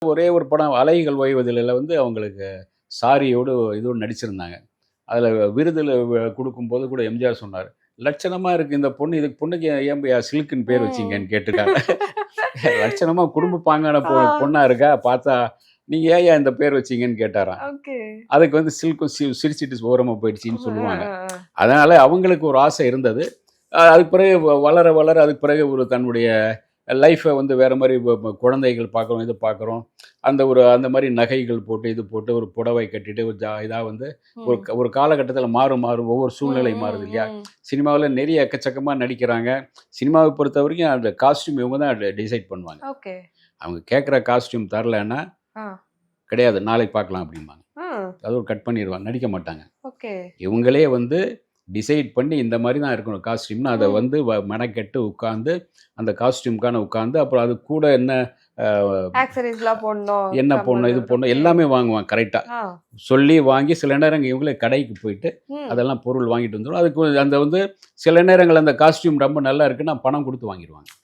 ஒரே ஒரு படம் அலைகள் ஓய்வதில்ல வந்து அவங்களுக்கு சாரியோடு இதுவும் நடிச்சிருந்தாங்க. அதில் விருதில் கொடுக்கும்போது கூட எம்ஜிஆர் சொன்னார், லட்சணமாக இருக்குது இந்த பொண்ணு, இதுக்கு பொண்ணுக்கு ஏன்பையா சில்க்குன்னு பேர் ம். வச்சிங்கன்னு கேட்டுருக்காங்க. லட்சணமாக குடும்ப பாங்கான ஆ. பொண்ணாக இருக்கா, பார்த்தா நீங்கள் ஏன் இந்த பேர் வச்சிங்கன்னு கேட்டாராம். ஓகே. அதுக்கு வந்து சில்க்கும் சிரிச்சிட்டு ஓரமாக போயிடுச்சின்னு சொல்லுவாங்க. ஆ. அதனால் அவங்களுக்கு ஒரு ஆசை இருந்தது. அதுக்கு பிறகு வளர வளர அதுக்கு பிறகு ஒரு தன்னுடைய லைஃப்பை வந்து வேறு மாதிரி குழந்தைகள் பார்க்குறோம், இது பார்க்குறோம். அந்த மாதிரி நகைகள் போட்டு இது போட்டு ஒரு புடவை கட்டிட்டு ஒரு இதாக வந்து ஒரு ம். ஒரு காலகட்டத்தில் மாறும் ஒவ்வொரு ம், சூழ்நிலை மாறுது ம், இல்லையா? ம். சினிமாவில் நிறைய எக்கச்சக்கமாக நடிக்கிறாங்க. சினிமாவை பொறுத்த வரைக்கும் அந்த காஸ்டியூம் இவங்க தான் டிசைட் பண்ணுவாங்க. ஓகே. அவங்க கேட்குற காஸ்டியூம் தரலைன்னா ஆ. கிடையாது, நாளைக்கு பார்க்கலாம் அப்படிம்பாங்க. ம். அது ஒரு கட் பண்ணிடுவாங்க, நடிக்க மாட்டாங்க. ஓகே. இவங்களே வந்து டிசைட் பண்ணி இந்த மாதிரி தான் இருக்கணும் காஸ்டியூம்னு அதை ம். வந்து மெனக்கெட்டு உட்காந்து அந்த காஸ்டியூம்கான உட்காந்து அப்புறம் அது கூட என்ன ஆக்சஸரீஸ்லாம் போடணும். என்ன போடணும், இது கம்மல். போடணும் ஓகே. எல்லாமே வாங்குவாங்க கரெக்டாக. ஆ. சொல்லி வாங்கி சில நேரங்கள் இவங்களே கடைக்கு போயிட்டு ம். அதெல்லாம் பொருள் வாங்கிட்டு வந்துடும். அதுக்கு அந்த வந்து சில நேரங்கள் அந்த காஸ்டியூம் ரொம்ப நல்லா இருக்குன்னா பணம் கொடுத்து வாங்கிடுவாங்க.